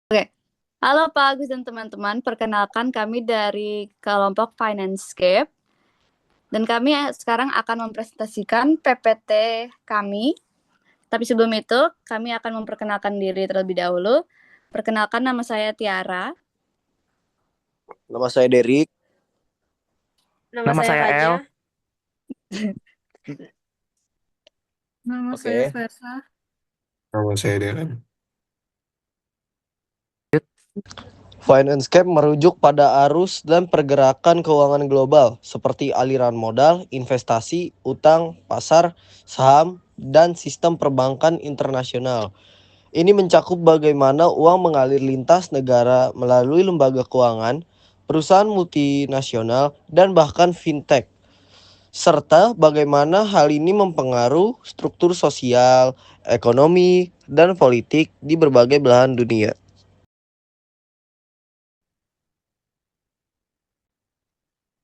Oke, halo Pak Agus dan teman-teman. Perkenalkan kami dari kelompok Financescape dan kami sekarang akan mempresentasikan PPT kami. Tapi sebelum itu, kami akan memperkenalkan diri terlebih dahulu. Perkenalkan, nama saya Tiara. Nama saya Derik. Nama Nama saya saya Kanya. El. Nama saya Oke. Versa. Nama saya Deren. Financescape merujuk pada arus dan pergerakan keuangan global seperti aliran modal, investasi, utang, pasar, saham, dan sistem perbankan internasional. Ini mencakup bagaimana uang mengalir lintas negara melalui lembaga keuangan, perusahaan multinasional, dan bahkan fintech, serta bagaimana hal ini mempengaruhi struktur sosial, ekonomi, dan politik di berbagai belahan dunia.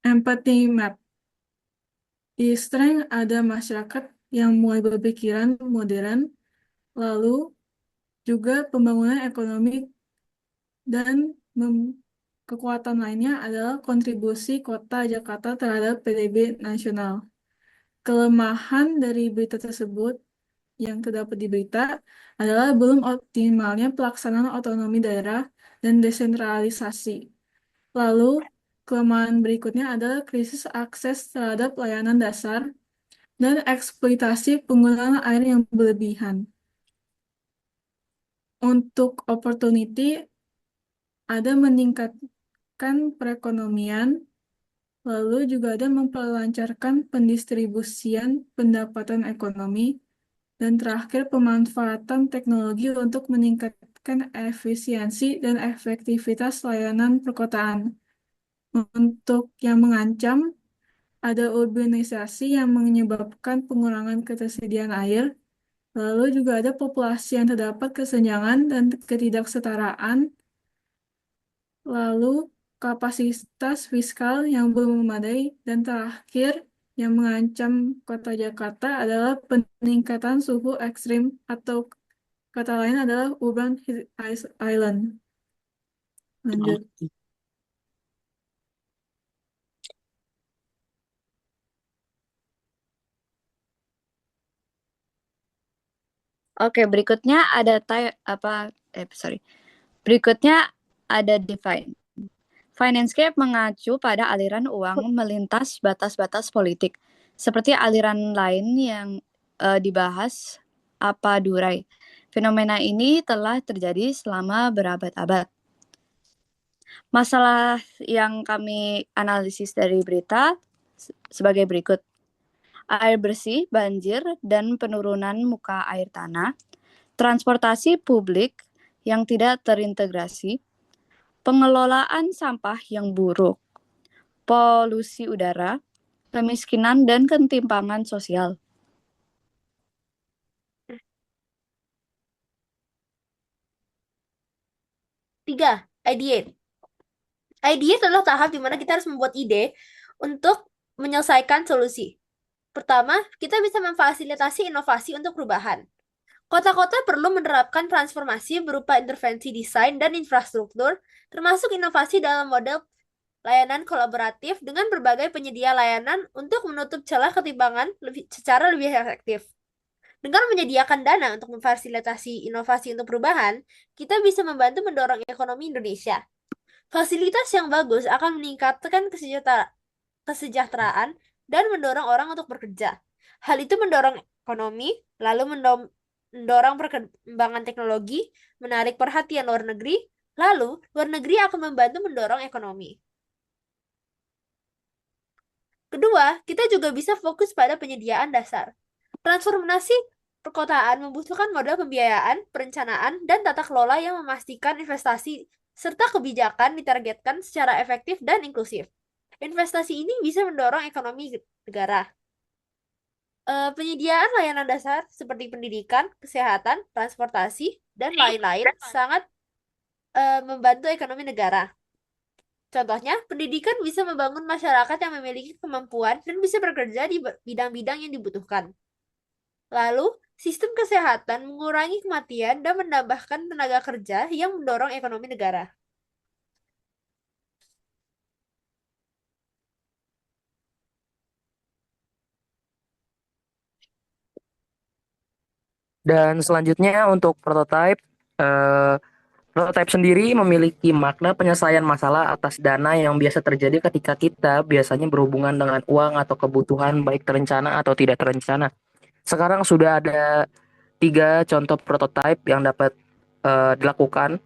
Empathy Map. Di strength ada masyarakat yang mulai berpikiran modern, lalu juga pembangunan ekonomi dan kekuatan lainnya adalah kontribusi kota Jakarta terhadap PDB nasional. Kelemahan dari berita tersebut yang terdapat di berita adalah belum optimalnya pelaksanaan otonomi daerah dan desentralisasi. Lalu, kelemahan berikutnya adalah krisis akses terhadap layanan dasar dan eksploitasi penggunaan air yang berlebihan. Untuk opportunity, ada meningkatkan perekonomian, lalu juga ada memperlancarkan pendistribusian pendapatan ekonomi, dan terakhir pemanfaatan teknologi untuk meningkatkan efisiensi dan efektivitas layanan perkotaan. Untuk yang mengancam, ada urbanisasi yang menyebabkan pengurangan ketersediaan air, lalu juga ada populasi yang terdapat kesenjangan dan ketidaksetaraan, lalu kapasitas fiskal yang belum memadai, dan terakhir yang mengancam kota Jakarta adalah peningkatan suhu ekstrim atau kata lain adalah urban heat island. Lanjut. Oke, berikutnya ada Berikutnya ada define. Financescape mengacu pada aliran uang melintas batas-batas politik, seperti aliran lain yang dibahas apa Durai. Fenomena ini telah terjadi selama berabad-abad. Masalah yang kami analisis dari berita sebagai berikut. Air bersih, banjir, dan penurunan muka air tanah, transportasi publik yang tidak terintegrasi, pengelolaan sampah yang buruk, polusi udara, kemiskinan, dan ketimpangan sosial. Tiga, ideate. Ideate adalah tahap di mana kita harus membuat ide untuk menyelesaikan solusi. Pertama, kita bisa memfasilitasi inovasi untuk perubahan. Kota-kota perlu menerapkan transformasi berupa intervensi desain dan infrastruktur, termasuk inovasi dalam model layanan kolaboratif dengan berbagai penyedia layanan untuk menutup celah ketimpangan secara lebih efektif. Dengan menyediakan dana untuk memfasilitasi inovasi untuk perubahan, kita bisa membantu mendorong ekonomi Indonesia. Fasilitas yang bagus akan meningkatkan kesejahteraan dan mendorong orang untuk bekerja. Hal itu mendorong ekonomi, lalu mendorong perkembangan teknologi, menarik perhatian luar negeri, lalu luar negeri akan membantu mendorong ekonomi. Kedua, kita juga bisa fokus pada penyediaan dasar. Transformasi perkotaan membutuhkan modal pembiayaan, perencanaan, dan tata kelola yang memastikan investasi serta kebijakan ditargetkan secara efektif dan inklusif. Investasi ini bisa mendorong ekonomi negara. Penyediaan layanan dasar seperti pendidikan, kesehatan, transportasi, dan lain-lain sangat membantu ekonomi negara. Contohnya, pendidikan bisa membangun masyarakat yang memiliki kemampuan dan bisa bekerja di bidang-bidang yang dibutuhkan. Lalu, Sistem kesehatan mengurangi kematian dan menambahkan tenaga kerja yang mendorong ekonomi negara. Dan selanjutnya untuk eh, prototype sendiri memiliki makna penyelesaian masalah atas dana yang biasa terjadi ketika kita biasanya berhubungan dengan uang atau kebutuhan baik terencana atau tidak terencana. Sekarang sudah ada 3 contoh prototype yang dapat dilakukan.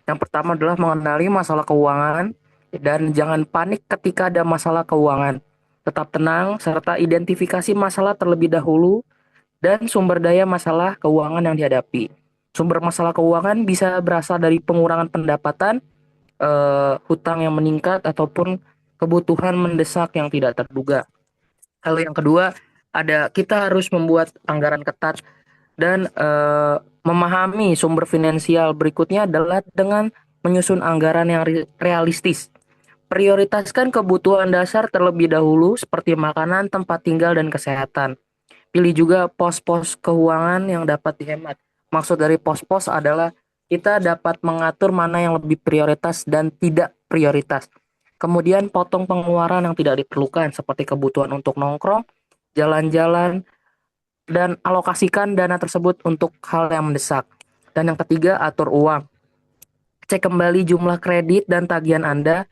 Yang pertama adalah mengenali masalah keuangan dan jangan panik ketika ada masalah keuangan. Tetap tenang serta identifikasi masalah terlebih dahulu dan sumber daya masalah keuangan yang dihadapi. Sumber masalah keuangan bisa berasal dari pengurangan pendapatan, hutang yang meningkat, ataupun kebutuhan mendesak yang tidak terduga. Hal yang kedua, kita harus membuat anggaran ketat dan memahami sumber finansial. Berikutnya adalah dengan menyusun anggaran yang realistis. Prioritaskan kebutuhan dasar terlebih dahulu seperti makanan, tempat tinggal, dan kesehatan. Pilih juga pos-pos keuangan yang dapat dihemat. Maksud dari pos-pos adalah kita dapat mengatur mana yang lebih prioritas dan tidak prioritas. Kemudian potong pengeluaran yang tidak diperlukan seperti kebutuhan untuk nongkrong, jalan-jalan, dan alokasikan dana tersebut untuk hal yang mendesak. Dan yang ketiga, atur uang. Cek kembali jumlah kredit dan tagihan Anda,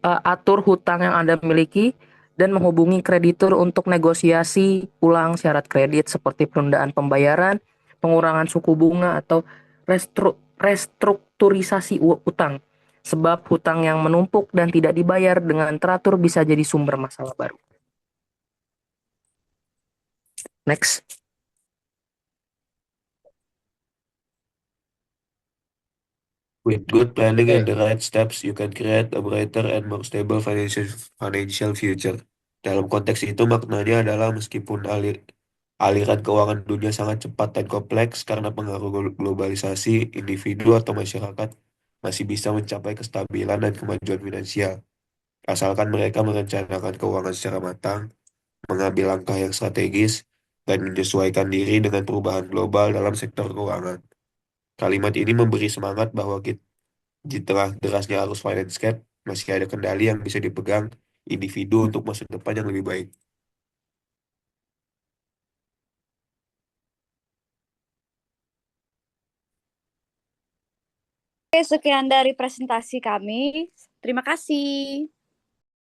atur hutang yang Anda miliki, dan menghubungi kreditur untuk negosiasi ulang syarat kredit seperti penundaan pembayaran, pengurangan suku bunga, atau restrukturisasi utang. Sebab hutang yang menumpuk dan tidak dibayar dengan teratur bisa jadi sumber masalah baru. Next. With good planning and Oke. the right steps, you can create a brighter and more stable financial future. Dalam konteks itu maknanya adalah meskipun aliran keuangan dunia sangat cepat dan kompleks karena pengaruh globalisasi, individu atau masyarakat masih bisa mencapai kestabilan dan kemajuan finansial. Asalkan mereka merencanakan keuangan secara matang, mengambil langkah yang strategis, dan menyesuaikan diri dengan perubahan global dalam sektor keuangan. Kalimat ini memberi semangat bahwa di tengah derasnya arus finance gap, masih ada kendali yang bisa dipegang individu untuk masa depan yang lebih baik. Oke, sekian dari presentasi kami. Terima kasih.